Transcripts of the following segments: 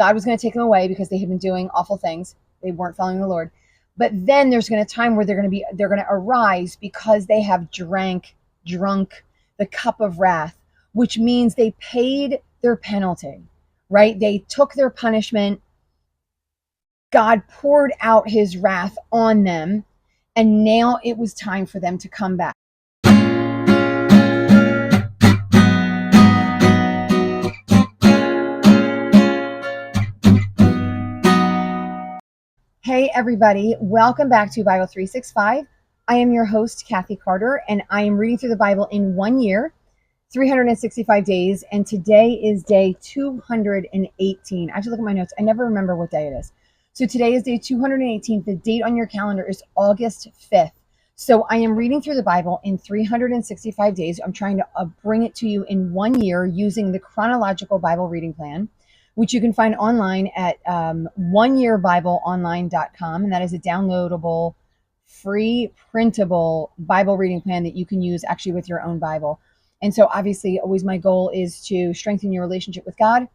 God was going to take them away because they had been doing awful things. They weren't following the Lord. But then there's going to time where they're going to arise because they have drunk the cup of wrath, which means they paid their penalty, right? They took their punishment. God poured out his wrath on them, and now it was time for them to come back. Hey everybody, welcome back to Bible 365. I am your host, Kathy Carter, and I am reading through the Bible in 1 year, 365 days, and today is day 218. I have to look at my notes. I never remember what day it is. So today is day 218. The date on your calendar is August 5th. So I am reading through the Bible in 365 days. I'm trying to bring it to you in 1 year using the chronological Bible reading plan, which you can find online at oneyearbibleonline.com. And that is a downloadable, free, printable Bible reading plan that you can use actually with your own Bible. And so obviously, always my goal is to strengthen your relationship with God,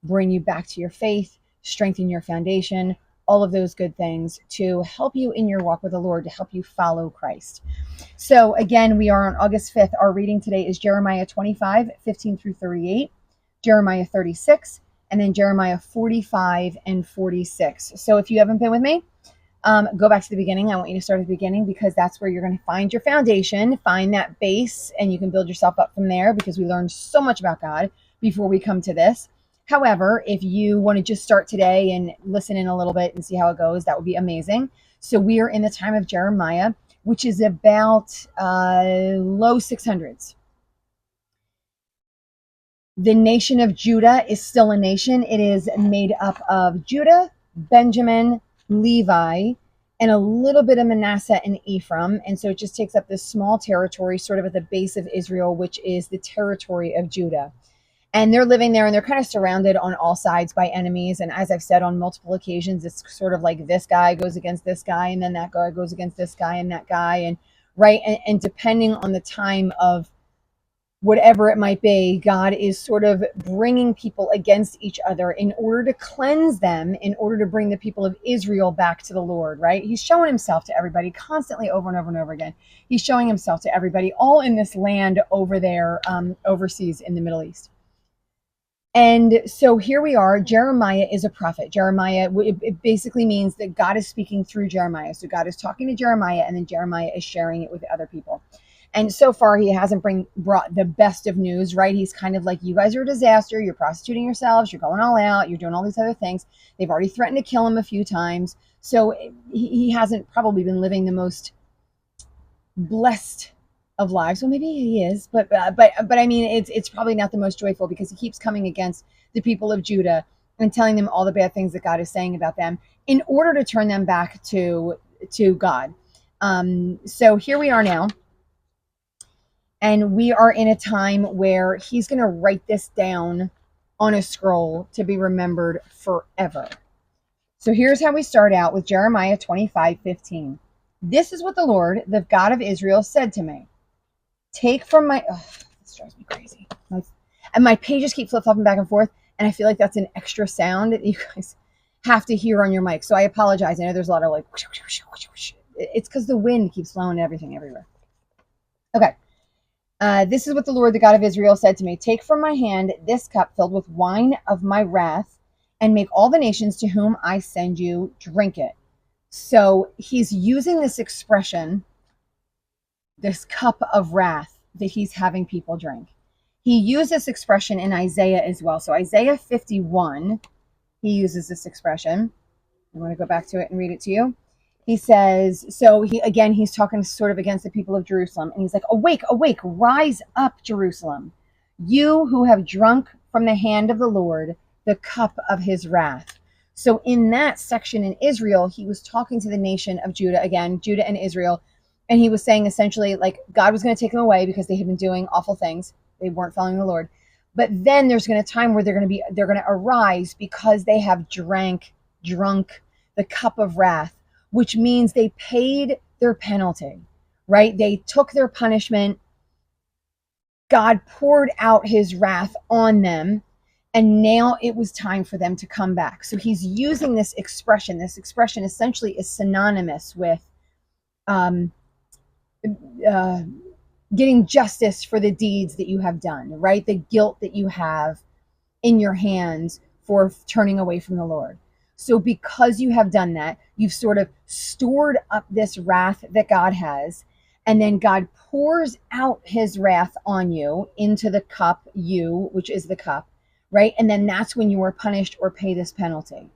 bring you back to your faith, strengthen your foundation, all of those good things to help you in your walk with the Lord, to help you follow Christ. So again, we are on August 5th. Our reading today is Jeremiah 25, 15 through 38, Jeremiah 36, and then Jeremiah 45 and 46. So if you haven't been with me, go back to the beginning. I want you to start at the beginning because that's where you're going to find your foundation, find that base, and you can build yourself up from there because we learned so much about God before we come to this. However, if you want to just start today and listen in a little bit and see how it goes, that would be amazing. So we are in the time of Jeremiah, which is about low 600s. The nation of Judah is still a nation. It is made up of Judah, Benjamin, Levi, and a little bit of Manasseh and Ephraim. And so it just takes up this small territory sort of at the base of Israel, which is the territory of Judah. And they're living there and they're kind of surrounded on all sides by enemies. And as I've said on multiple occasions, it's sort of like this guy goes against this guy and then that guy goes against this guy and that guy. And right. And depending on the time of whatever it might be, God is sort of bringing people against each other in order to cleanse them, in order to bring the people of Israel back to the Lord, right? He's showing himself to everybody constantly over and over and over again. He's showing himself to everybody all in this land over there, overseas in the Middle East. And so here we are. Jeremiah is a prophet. Jeremiah, it basically means that God is speaking through Jeremiah. So God is talking to Jeremiah and then Jeremiah is sharing it with other people. And so far, he hasn't brought the best of news, right? He's kind of like, you guys are a disaster. You're prostituting yourselves. You're going all out. You're doing all these other things. They've already threatened to kill him a few times. So he hasn't probably been living the most blessed of lives. Well, maybe he is, but I mean, it's probably not the most joyful because he keeps coming against the people of Judah and telling them all the bad things that God is saying about them in order to turn them back to God. So here we are now. And we are in a time where he's going to write this down on a scroll to be remembered forever. So here's how we start out with Jeremiah 25:15. This is what the Lord, the God of Israel, said to me. Take from my... Oh, this drives me crazy. And my pages keep flip-flopping back and forth, and I feel like that's an extra sound that you guys have to hear on your mic. So I apologize. I know there's a lot of like... It's because the wind keeps blowing everything everywhere. Okay. This is what the Lord, the God of Israel, said to me. Take from my hand this cup filled with wine of my wrath and make all the nations to whom I send you drink it. So he's using this expression, this cup of wrath that he's having people drink. He used this expression in Isaiah as well. So Isaiah 51, he uses this expression. I want to go back to it and read it to you. He says, so he's talking sort of against the people of Jerusalem. And he's like, awake, awake, rise up, Jerusalem, you who have drunk from the hand of the Lord the cup of his wrath. So in that section in Israel, he was talking to the nation of Judah, again, Judah and Israel. And he was saying essentially like God was going to take them away because they had been doing awful things. They weren't following the Lord. But then there's going to time where they're going to arise because they have drunk the cup of wrath, which means they paid their penalty, right? They took their punishment. God poured out his wrath on them. And now it was time for them to come back. So he's using this expression. This expression essentially is synonymous with um, uh, getting justice for the deeds that you have done, right? The guilt that you have in your hands for turning away from the Lord. So because you have done that, you've sort of stored up this wrath that God has, and then God pours out his wrath on you into the cup, which is the cup, right? And then that's when you are punished or pay this penalty,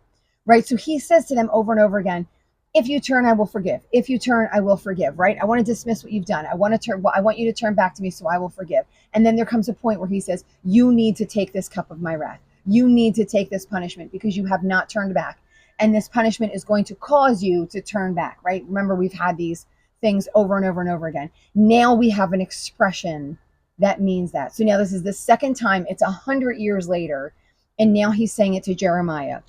right? So he says to them over and over again, if you turn, I will forgive. If you turn, I will forgive, right? I want to dismiss what you've done. I want you to turn back to me, so I will forgive. And then there comes a point where he says, you need to take this cup of my wrath. You need to take this punishment because you have not turned back. And this punishment is going to cause you to turn back, right? Remember, we've had these things over and over and over again. Now we have an expression that means that. So now this is the second time. It's 100 years later. And now he's saying it to Jeremiah.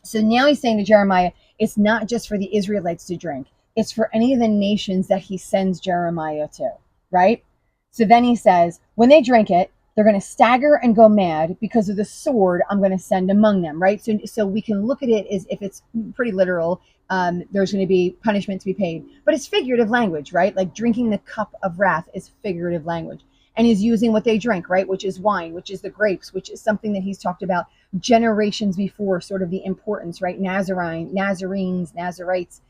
So now he's saying to Jeremiah, it's not just for the Israelites to drink. It's for any of the nations that he sends Jeremiah to, right? So then he says, when they drink it, they're going to stagger and go mad because of the sword I'm going to send among them, right? So we can look at it as if it's pretty literal. There's going to be punishment to be paid. But it's figurative language, right? Like drinking the cup of wrath is figurative language. And he's using what they drink, right? Which is wine, which is the grapes, which is something that he's talked about generations before, sort of the importance, right? Nazarenes, Nazarites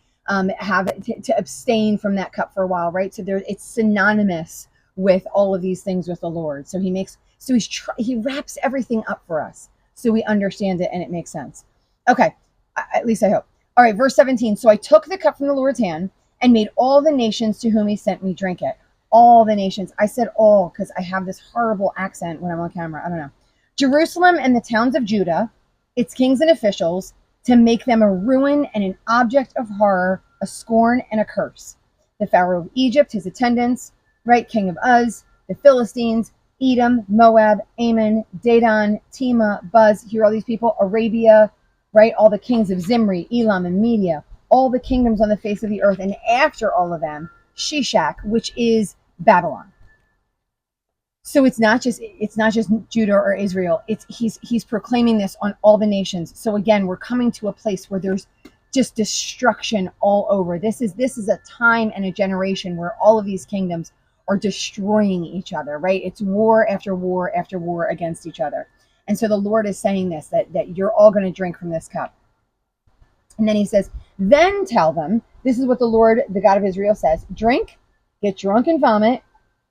have to abstain from that cup for a while, right? So it's synonymous with all of these things with the Lord. So he wraps everything up for us so we understand it and it makes sense. Okay, at least I hope. All right, verse 17. So I took the cup from the Lord's hand and made all the nations to whom he sent me drink it. All the nations. I said all because I have this horrible accent when I'm on camera. I don't know. Jerusalem and the towns of Judah, its kings and officials, to make them a ruin and an object of horror, a scorn and a curse. The Pharaoh of Egypt, his attendants, right, king of Uz, the Philistines, Edom, Moab, Ammon, Dedan, Tema, Buz, here are all these people, Arabia, right, all the kings of Zimri, Elam, and Media, all the kingdoms on the face of the earth, and after all of them, Shishak, which is Babylon. So it's not just Judah or Israel. He's proclaiming this on all the nations. So again, we're coming to a place where there's just destruction all over. This is a time and a generation where all of these kingdoms are destroying each other, right? It's war after war after war against each other. And so the Lord is saying this, that you're all going to drink from this cup. And then he says, then tell them, this is what the Lord, the God of Israel says, drink, get drunk and vomit,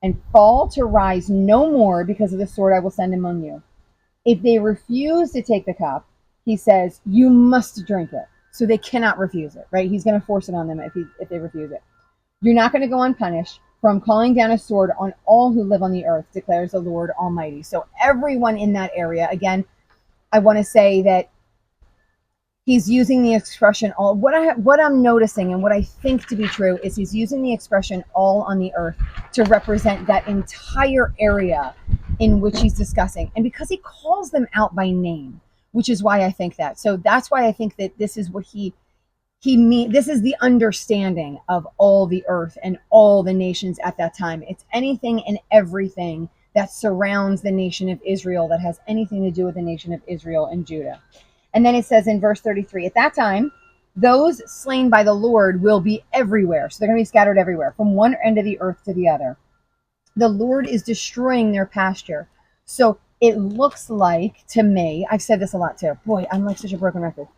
and fall to rise no more because of the sword I will send among you. If they refuse to take the cup, he says, you must drink it. So they cannot refuse it, right? He's going to force it on them if they refuse it. You're not going to go unpunished, for I'm calling down a sword on all who live on the earth, declares the Lord Almighty. So everyone in that area, again, I want to say that he's using the expression all. What I'm noticing and what I think to be true is he's using the expression all on the earth to represent that entire area in which he's discussing. And because he calls them out by name, which is why I think that. So that's why I think that this is what he mean. This is the understanding of all the earth and all the nations at that time. It's anything and everything that surrounds the nation of Israel that has anything to do with the nation of Israel and Judah. And then it says in verse 33, at that time, those slain by the Lord will be everywhere. So they're going to be scattered everywhere, from one end of the earth to the other. The Lord is destroying their pasture. So it looks like, to me, I've said this a lot too. Boy, I'm like such a broken record.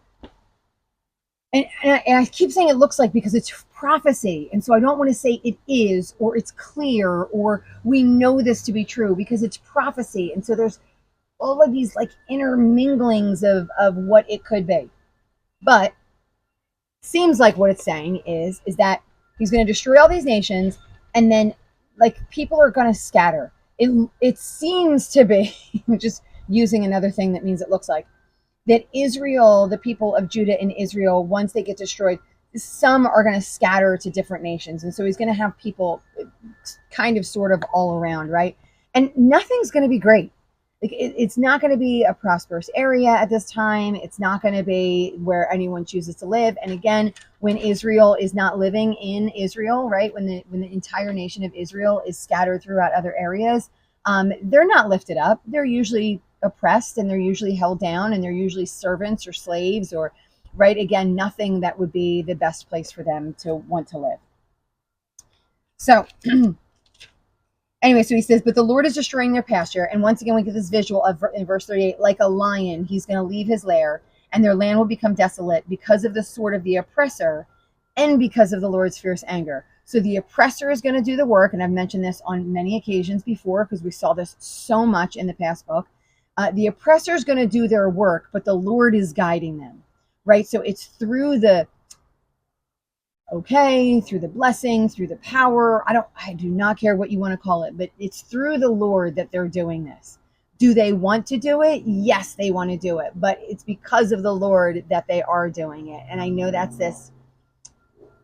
And I keep saying it looks like because it's prophecy. And so I don't want to say it is, or it's clear, or we know this to be true, because it's prophecy. And so there's all of these like interminglings of what it could be. But seems like what it's saying is that he's going to destroy all these nations, and then like people are going to scatter. It seems to be, just using another thing that means it looks like, that Israel, the people of Judah and Israel, once they get destroyed, some are going to scatter to different nations. And so he's going to have people kind of sort of all around, right? And nothing's going to be great. Like it's not going to be a prosperous area at this time. It's not going to be where anyone chooses to live. And again, when Israel is not living in Israel, right? When the entire nation of Israel is scattered throughout other areas, they're not lifted up. They're usually oppressed, and they're usually held down, and they're usually servants or slaves, or right, again, nothing that would be the best place for them to want to live. So anyway, so he says, but the Lord is destroying their pasture. And once again, we get this visual of, in verse 38, like a lion, he's going to leave his lair, and their land will become desolate because of the sword of the oppressor and because of the Lord's fierce anger. So the oppressor is going to do the work. And I've mentioned this on many occasions before, because we saw this so much in the past book. The oppressor is going to do their work, but the Lord is guiding them, right? So it's through the through the blessing, through the power. I do not care what you want to call it, but it's through the Lord that they're doing this. Do they want to do it? Yes, they want to do it, but it's because of the Lord that they are doing it. And I know that's this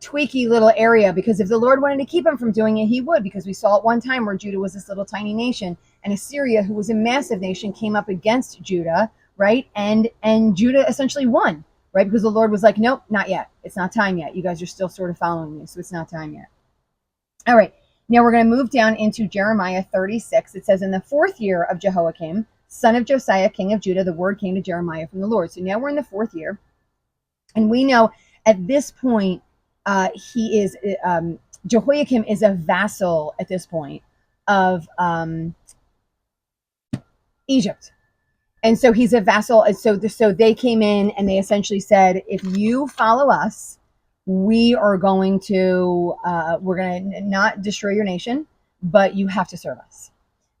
tweaky little area, because if the Lord wanted to keep them from doing it, he would, because we saw at one time where Judah was this little tiny nation, and Assyria, who was a massive nation, came up against Judah, right? And Judah essentially won, right? Because the Lord was like, nope, not yet. It's not time yet. You guys are still sort of following me, so it's not time yet. All right. Now we're going to move down into Jeremiah 36. It says, in the 4th year of Jehoiakim, son of Josiah, king of Judah, the word came to Jeremiah from the Lord. So now we're in the 4th year. And we know at this point, Jehoiakim is a vassal at this point of Egypt. And so he's a vassal. And so they came in and they essentially said, if you follow us, we're going to not destroy your nation, but you have to serve us.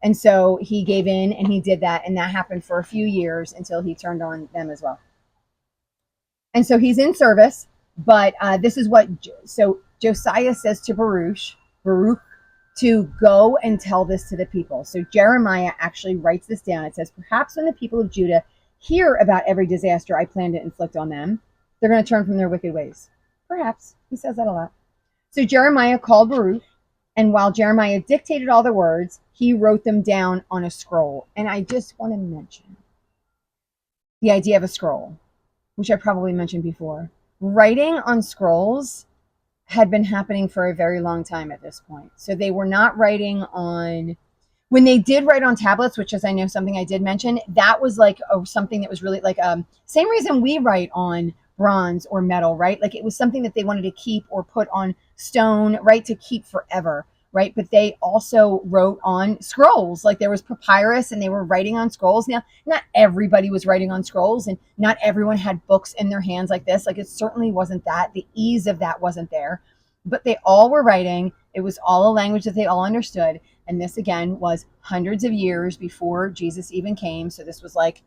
And so he gave in and he did that. And that happened for a few years until he turned on them as well. And so he's in service, but this is what, so Josiah says to Baruch, to go and tell this to the people. So Jeremiah actually writes this down. It says, perhaps when the people of Judah hear about every disaster I plan to inflict on them, they're going to turn from their wicked ways. Perhaps. He says that a lot. So Jeremiah called Baruch, and while Jeremiah dictated all the words, he wrote them down on a scroll. And I just want to mention the idea of a scroll, which I probably mentioned before. Writing on scrolls had been happening for a very long time at this point. So they were not writing on, when they did write on tablets, which is, I know, something I did mention, that was like something that was really like, same reason we write on bronze or metal, right? Like it was something that they wanted to keep or put on stone, right? To keep forever, right? But they also wrote on scrolls, like there was papyrus and they were writing on scrolls. Now, not everybody was writing on scrolls and not everyone had books in their hands like this. Like it certainly wasn't that. The ease of that wasn't there, but they all were writing. It was all a language that they all understood. And this again was hundreds of years before Jesus even came. So this was like,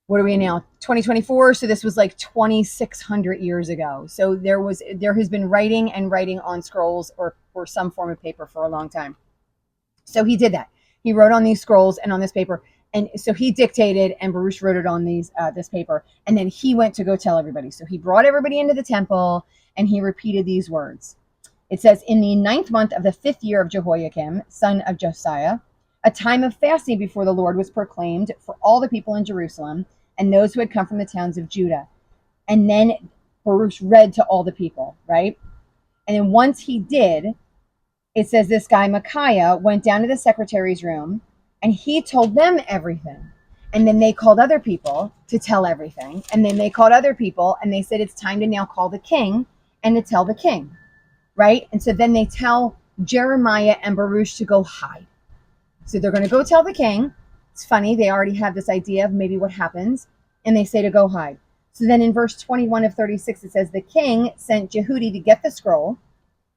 what are we in now? 2024. So this was like 2,600 years ago. So there has been writing on scrolls or some form of paper for a long time. So he did that. He wrote on these scrolls and on this paper. And so he dictated and Baruch wrote it on this paper. And then he went to go tell everybody. So he brought everybody into the temple and he repeated these words. It says, in the 9th month of the 5th year of Jehoiakim, son of Josiah, a time of fasting before the Lord was proclaimed for all the people in Jerusalem and those who had come from the towns of Judah. And then Baruch read to all the people, right? And then once he did, it says this guy, Micaiah, went down to the secretary's room and he told them everything. And then they called other people to tell everything. And then they called other people and they said, it's time to now call the king and to tell the king, right? And so then they tell Jeremiah and Baruch to go hide. So they're going to go tell the king. It's funny. They already have this idea of maybe what happens. And they say to go hide. So then in verse 21 of 36, it says, the king sent Jehudi to get the scroll.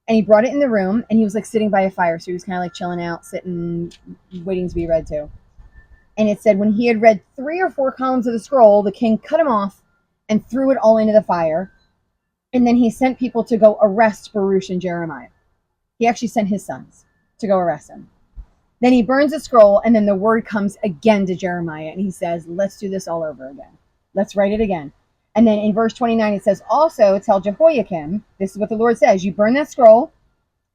And he brought it in the room. And he was like sitting by a fire. So he was kind of like chilling out, sitting, waiting to be read to. And it said when he had read 3 or 4 columns of the scroll, the king cut him off and threw it all into the fire. And then he sent people to go arrest Baruch and Jeremiah. He actually sent his sons to go arrest him. Then he burns the scroll, and then the word comes again to Jeremiah, and he says, let's do this all over again. Let's write it again. And then in verse 29, it says, also tell Jehoiakim, this is what the Lord says, you burned that scroll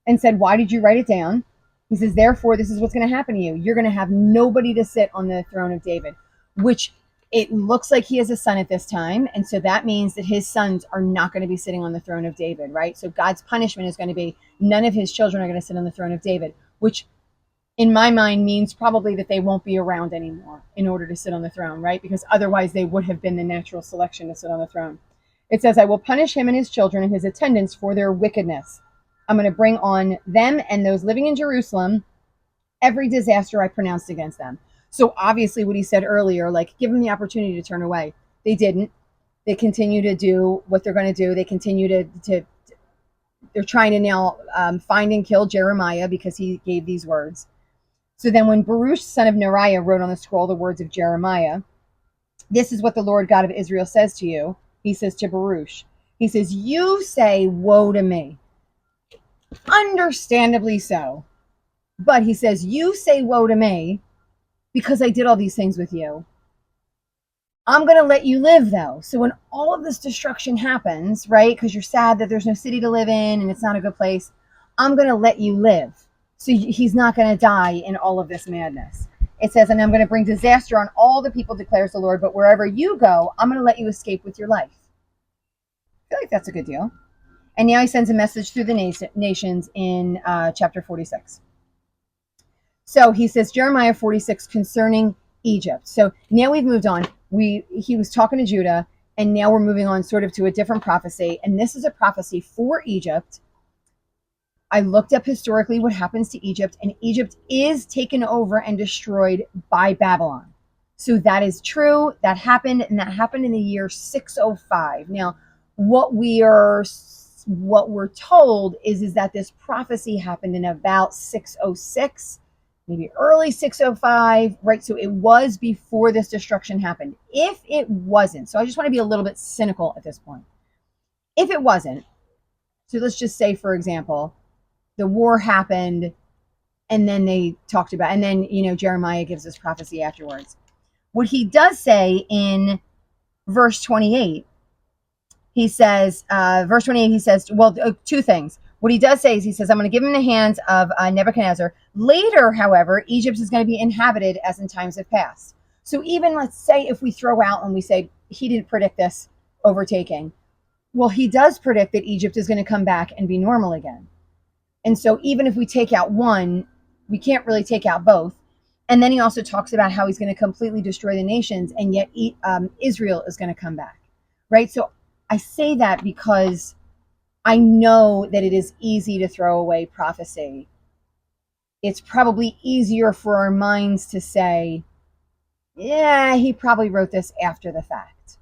and said, why did you write it down? He says, therefore, this is what's going to happen to you. You're going to have nobody to sit on the throne of David, which it looks like he has a son at this time. And so that means that his sons are not going to be sitting on the throne of David, right? So God's punishment is going to be none of his children are going to sit on the throne of David, which in my mind means probably that they won't be around anymore in order to sit on the throne, right? Because otherwise they would have been the natural selection to sit on the throne. It says, I will punish him and his children and his attendants for their wickedness. I'm going to bring on them and those living in Jerusalem every disaster I pronounced against them. So obviously what he said earlier, like give them the opportunity to turn away. They didn't. They continue to do what they're going to do. They continue to they're trying to now find and kill Jeremiah because he gave these words. So then when Baruch, son of Neriah, wrote on the scroll the words of Jeremiah, this is what the Lord God of Israel says to you. He says to Baruch, he says, you say, woe to me. Understandably so. But he says, you say, woe to me because I did all these things with you. I'm going to let you live, though. So when all of this destruction happens, right, because you're sad that there's no city to live in and it's not a good place, I'm going to let you live. So he's not going to die in all of this madness. It says, and I'm going to bring disaster on all the people, declares the Lord, but wherever you go, I'm going to let you escape with your life. I feel like that's a good deal. And now he sends a message through the nations in chapter 46. So he says, Jeremiah 46 concerning Egypt. So now we've moved on. He was talking to Judah, and now we're moving on sort of to a different prophecy. And this is a prophecy for Egypt. I looked up historically what happens to Egypt, and Egypt is taken over and destroyed by Babylon. So that is true. That happened, and that happened in the year 605. Now, what we're told is that this prophecy happened in about 606, maybe early 605, right? So it was before this destruction happened. If it wasn't, so I just want to be a little bit cynical at this point. If it wasn't, so let's just say, for example, the war happened and then they talked about, and then, Jeremiah gives this prophecy afterwards. What he does say in verse 28, he says, two things. What he does say is he says, I'm going to give him the hands of Nebuchadnezzar. Later, however, Egypt is going to be inhabited as in times of past. So even let's say if we throw out and we say he didn't predict this overtaking, well, he does predict that Egypt is going to come back and be normal again. And so even if we take out one, we can't really take out both. And then he also talks about how he's going to completely destroy the nations, and yet Israel is going to come back, right? So I say that because I know that it is easy to throw away prophecy. It's probably easier for our minds to say, yeah, he probably wrote this after the fact.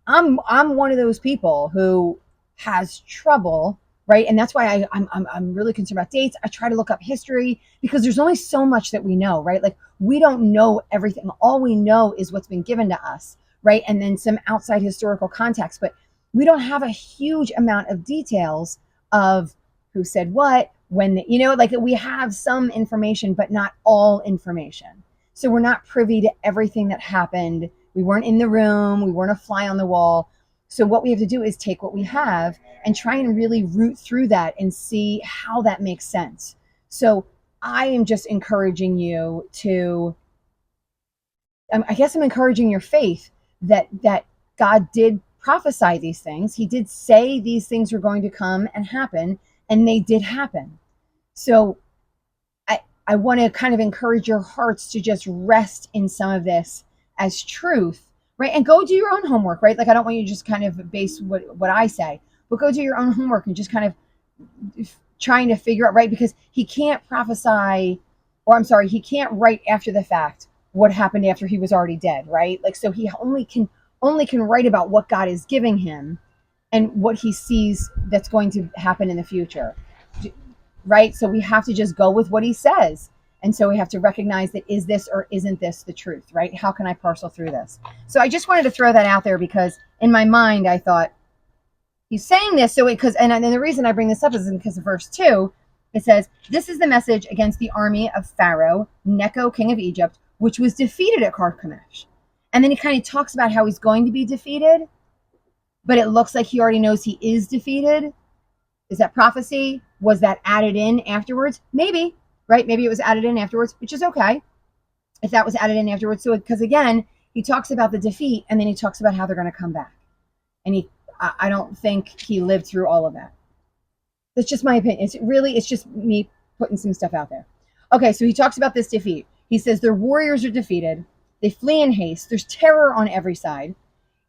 I'm one of those people who has trouble, right? And that's why I'm really concerned about dates. I try to look up history because there's only so much that we know, right? Like we don't know everything. All we know is what's been given to us, right? And then some outside historical context, but we don't have a huge amount of details of who said what, when, like we have some information, but not all information. So we're not privy to everything that happened. We weren't in the room. We weren't a fly on the wall. So what we have to do is take what we have and try and really root through that and see how that makes sense. So I am just encouraging you to, I guess I'm encouraging your faith that God did prophesy these things. He did say these things were going to come and happen, and they did happen. So I want to kind of encourage your hearts to just rest in some of this as truth, right? And go do your own homework, right? Like I don't want you to just kind of base what I say, but go do your own homework and just kind of trying to figure out, right? Because he can't prophesy, or I'm sorry, he can't write after the fact what happened after he was already dead, right? Like, so he only can write about what God is giving him and what he sees that's going to happen in the future, right? So we have to just go with what he says. And so we have to recognize that is this or isn't this the truth, right? How can I parcel through this? So I just wanted to throw that out there because in my mind, I thought he's saying this. So and the reason I bring this up is because of verse 2, it says, this is the message against the army of Pharaoh, Necho, king of Egypt, which was defeated at Carchemish. And then he kind of talks about how he's going to be defeated, but it looks like he already knows he is defeated. Is that prophecy? Was that added in afterwards? Maybe, right? Maybe it was added in afterwards, which is okay if that was added in afterwards. So, because again, he talks about the defeat and then he talks about how they're going to come back. And I don't think he lived through all of that. That's just my opinion. It's just me putting some stuff out there. Okay, so he talks about this defeat. He says their warriors are defeated. They flee in haste. There's terror on every side.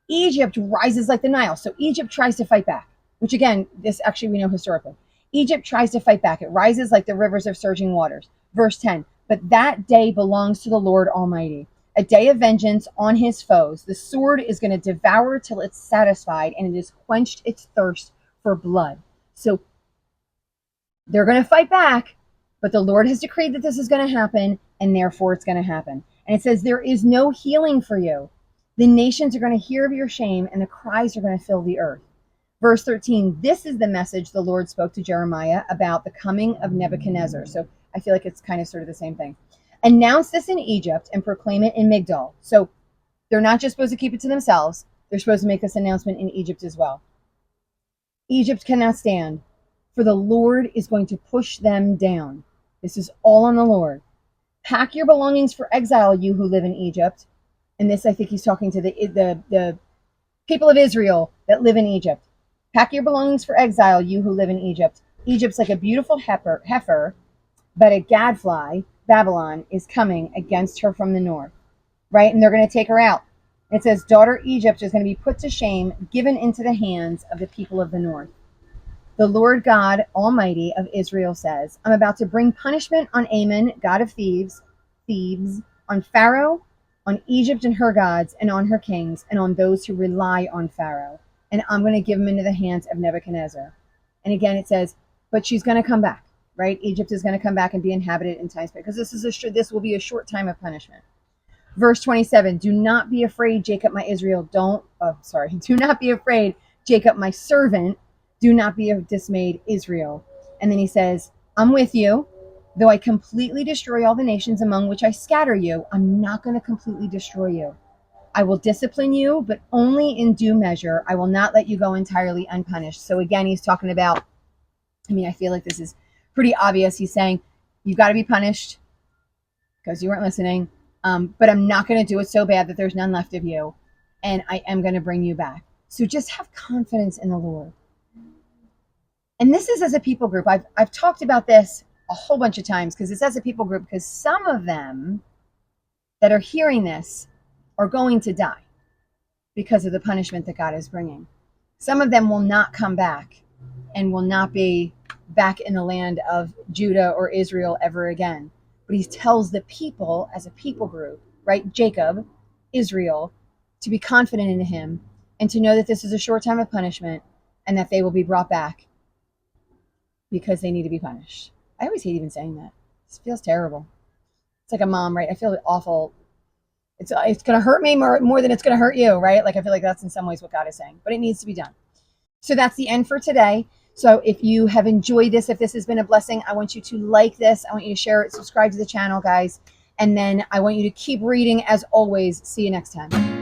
Egypt rises like the Nile. So Egypt tries to fight back, which again, this actually we know historically. Egypt tries to fight back. It rises like the rivers of surging waters. Verse 10, but that day belongs to the Lord Almighty, a day of vengeance on his foes. The sword is going to devour till it's satisfied, and it has quenched its thirst for blood. So they're going to fight back, but the Lord has decreed that this is going to happen, and therefore it's going to happen. And it says, there is no healing for you. The nations are going to hear of your shame, and the cries are going to fill the earth. Verse 13, this is the message the Lord spoke to Jeremiah about the coming of Nebuchadnezzar. So I feel like it's kind of sort of the same thing. Announce this in Egypt and proclaim it in Migdol. So they're not just supposed to keep it to themselves. They're supposed to make this announcement in Egypt as well. Egypt cannot stand, for the Lord is going to push them down. This is all on the Lord. Pack your belongings for exile, you who live in Egypt. And this, I think he's talking to the people of Israel that live in Egypt. Pack your belongings for exile, you who live in Egypt. Egypt's like a beautiful heifer, but a gadfly, Babylon, is coming against her from the north, right? And they're going to take her out. It says, daughter Egypt is going to be put to shame, given into the hands of the people of the north. The Lord God Almighty of Israel says, I'm about to bring punishment on Ammon, god of thieves, on Pharaoh, on Egypt and her gods, and on her kings, and on those who rely on Pharaoh. And I'm going to give them into the hands of Nebuchadnezzar. And again, it says, but she's going to come back, right? Egypt is going to come back and be inhabited in times, because this will be a short time of punishment. Verse 27, do not be afraid, Jacob, my Israel. Do not be afraid, Jacob, my servant. Do not be dismayed, Israel. And then he says, I'm with you. Though I completely destroy all the nations among which I scatter you, I'm not going to completely destroy you. I will discipline you, but only in due measure. I will not let you go entirely unpunished. So again, he's talking about, I feel like this is pretty obvious. He's saying, you've got to be punished because you weren't listening. But I'm not going to do it so bad that there's none left of you. And I am going to bring you back. So just have confidence in the Lord. And this is as a people group. I've talked about this a whole bunch of times because it's as a people group, because some of them that are hearing this are going to die because of the punishment that God is bringing. Some of them will not come back and will not be back in the land of Judah or Israel ever again. But he tells the people as a people group, right? Jacob, Israel, to be confident in him and to know that this is a short time of punishment and that they will be brought back because they need to be punished. I always hate even saying that. It feels terrible. It's like a mom, right? I feel awful. It's going to hurt me more than it's going to hurt you, right? Like I feel like that's in some ways what God is saying, but it needs to be done. So that's the end for today. So if you have enjoyed this, if this has been a blessing, I want you to like this. I want you to share it, subscribe to the channel, guys. And then I want you to keep reading as always. See you next time.